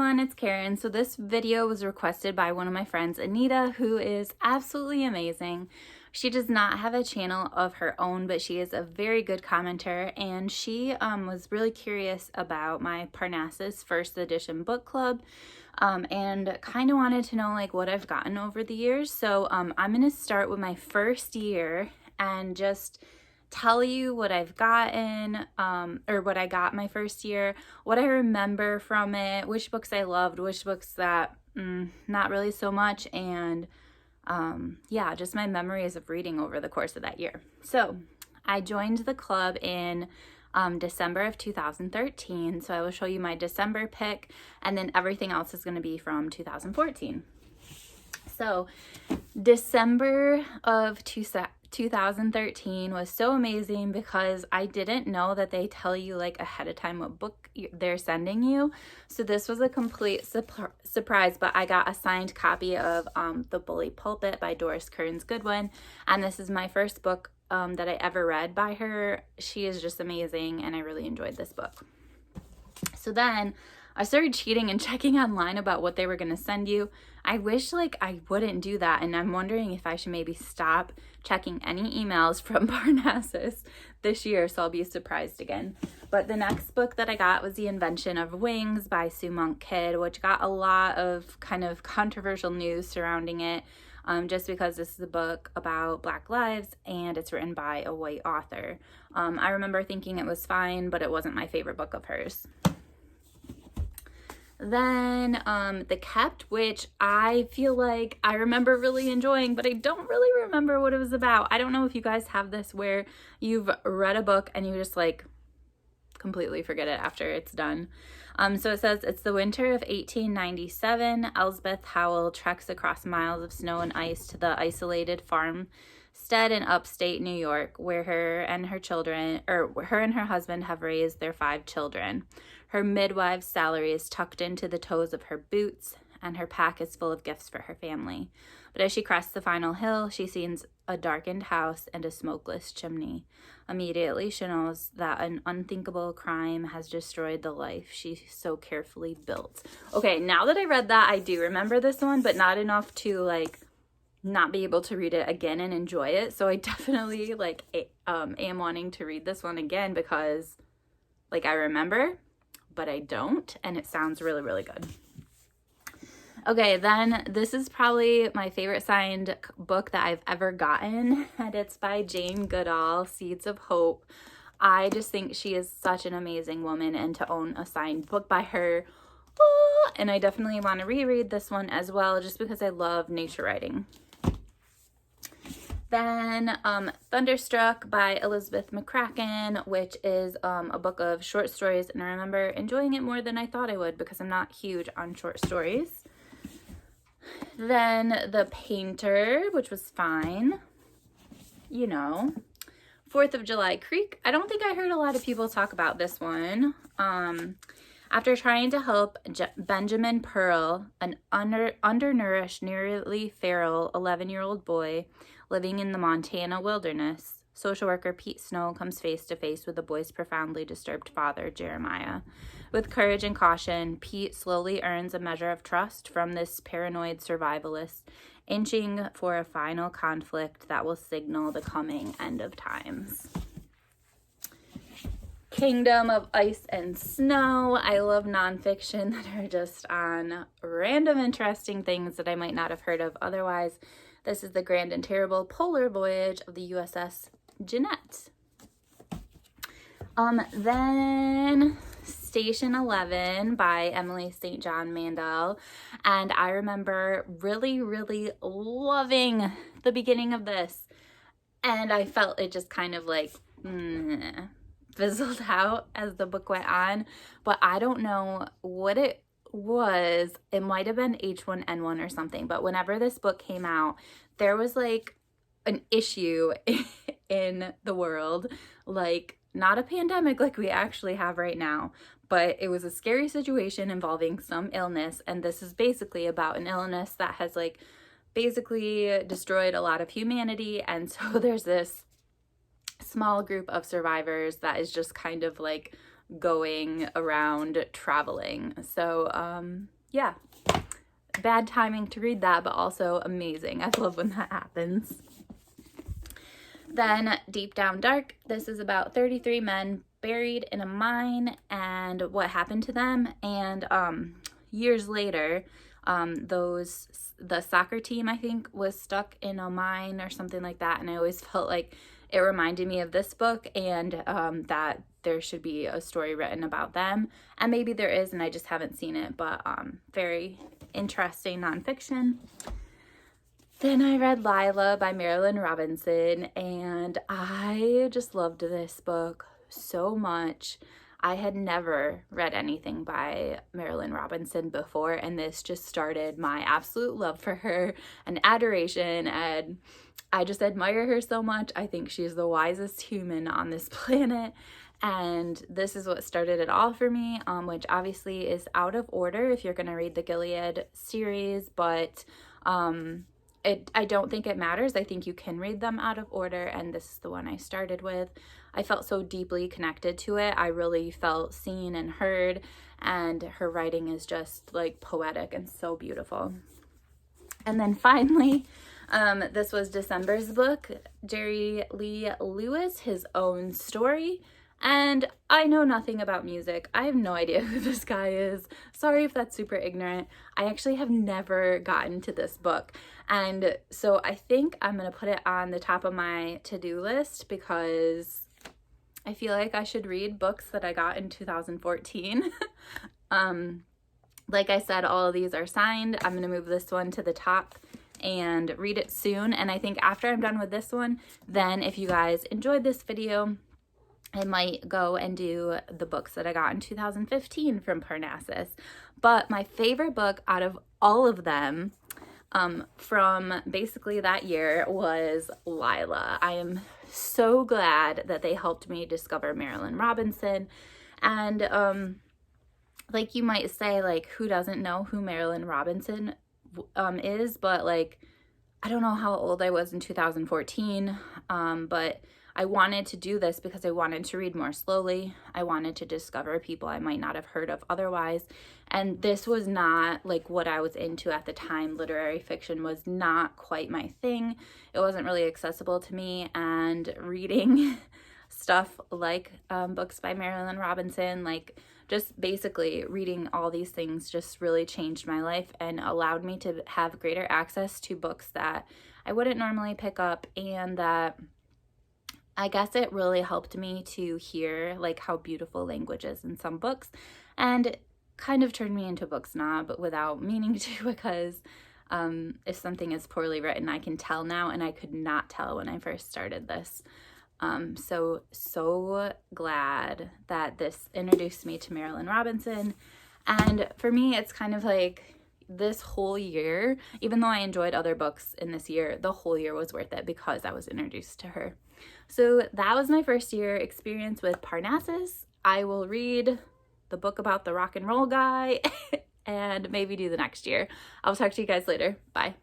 everyone, it's Karen. So this video was requested by one of my friends, Anita, who is absolutely amazing. She does not have a channel of her own, but she is a very good commenter, and she was really curious about my Parnassus first edition book club and kind of wanted to know like what I've gotten over the years. So I'm going to start with my first year and just tell you what I've gotten, or what I got my first year, what I remember from it, which books I loved, which books that not really so much, and yeah, just my memories of reading over the course of that year. So I joined the club in December of 2013, so I will show you my December pick, and then everything else is going to be from 2014. So December of 2013 was so amazing because I didn't know that they tell you like ahead of time what book they're sending you. So this was a complete surprise, but I got a signed copy of The Bully Pulpit by Doris Kearns Goodwin, and this is my first book that I ever read by her. She is just amazing, and I really enjoyed this book. So then I started cheating and checking online about what they were going to send you. I wish like I wouldn't do that, and I'm wondering if I should maybe stop checking any emails from Parnassus this year, so I'll be surprised again. But the next book that I got was The Invention of Wings by Sue Monk Kidd, which got a lot of kind of controversial news surrounding it, just because this is a book about Black lives and it's written by a white author. I remember thinking it was fine, but it wasn't my favorite book of hers. Then The Kept, which I feel like I remember really enjoying, but I don't really remember what it was about. I don't know if you guys have this where you've read a book and you just like completely forget it after it's done. So it says, it's the winter of 1897. Elsbeth Howell treks across miles of snow and ice to the isolated farmstead in upstate New York, where her and her husband have raised their 5 children. Her midwife's salary is tucked into the toes of her boots, and her pack is full of gifts for her family. But as she crests the final hill, she sees a darkened house and a smokeless chimney. Immediately, she knows that an unthinkable crime has destroyed the life she so carefully built. Okay, now that I read that, I do remember this one, but not enough to like not be able to read it again and enjoy it. So I definitely like am wanting to read this one again because like I remember, but I don't, and it sounds really, really good. Okay, then this is probably my favorite signed book that I've ever gotten, and it's by Jane Goodall, Seeds of Hope. I just think she is such an amazing woman, and to own a signed book by her, and I definitely want to reread this one as well, just because I love nature writing. Then Thunderstruck by Elizabeth McCracken, which is a book of short stories, and I remember enjoying it more than I thought I would because I'm not huge on short stories. Then The Painter, which was fine, you know. 4th of July Creek. I don't think I heard a lot of people talk about this one. After trying to help Benjamin Pearl, an undernourished, nearly feral 11-year-old boy living in the Montana wilderness, social worker Pete Snow comes face to face with the boy's profoundly disturbed father, Jeremiah. With courage and caution, Pete slowly earns a measure of trust from this paranoid survivalist, inching for a final conflict that will signal the coming end of times. Kingdom of Ice and Snow. I love nonfiction that are just on random interesting things that I might not have heard of otherwise. This is the grand and terrible polar voyage of the USS Jeannette. Then Station 11 by Emily St. John Mandel. And I remember really, really loving the beginning of this. And I felt it just kind of like fizzled out as the book went on. But I don't know what it was. It might have been H1N1 or something. But whenever this book came out, there was like an issue in the world, like not a pandemic like we actually have right now, but it was a scary situation involving some illness, and this is basically about an illness that has like basically destroyed a lot of humanity. And so there's this small group of survivors that is just kind of like going around traveling. So yeah, bad timing to read that, but also amazing. I love when that happens. Then Deep Down Dark. This is about 33 men buried in a mine and what happened to them. And years later, the soccer team, I think, was stuck in a mine or something like that. And I always felt like it reminded me of this book, and that there should be a story written about them. And maybe there is, and I just haven't seen it, but very interesting nonfiction. Then I read Lila by Marilynne Robinson, and I just loved this book so much. I had never read anything by Marilynne Robinson before, and this just started my absolute love for her and adoration, and I just admire her so much. I think she's the wisest human on this planet, and this is what started it all for me, which obviously is out of order if you're going to read the Gilead series, but I don't think it matters. I think you can read them out of order, and this is the one I started with. I felt so deeply connected to it. I really felt seen and heard, and her writing is just like poetic and so beautiful. And then finally, this was December's book, Jerry Lee Lewis, His Own Story. And I know nothing about music. I have no idea who this guy is. Sorry if that's super ignorant. I actually have never gotten to this book. And so I think I'm going to put it on the top of my to-do list because I feel like I should read books that I got in 2014. Like I said, all of these are signed. I'm going to move this one to the top and read it soon. And I think after I'm done with this one, then if you guys enjoyed this video, I might go and do the books that I got in 2015 from Parnassus. But my favorite book out of all of them from basically that year was Lila. I am so glad that they helped me discover Marilynne Robinson. And like you might say, like, who doesn't know who Marilynne Robinson is? But like, I don't know how old I was in 2014, but I wanted to do this because I wanted to read more slowly. I wanted to discover people I might not have heard of otherwise. And this was not like what I was into at the time. Literary fiction was not quite my thing. It wasn't really accessible to me. And reading stuff like books by Marilynne Robinson, like just basically reading all these things just really changed my life and allowed me to have greater access to books that I wouldn't normally pick up, and that I guess it really helped me to hear like how beautiful language is in some books, and kind of turned me into a book snob without meaning to, because if something is poorly written, I can tell now, and I could not tell when I first started this. So glad that this introduced me to Marilynne Robinson. And for me, it's kind of like this whole year, even though I enjoyed other books in this year, the whole year was worth it because I was introduced to her. So that was my first year experience with Parnassus. I will read the book about the rock and roll guy and maybe do the next year. I'll talk to you guys later. Bye.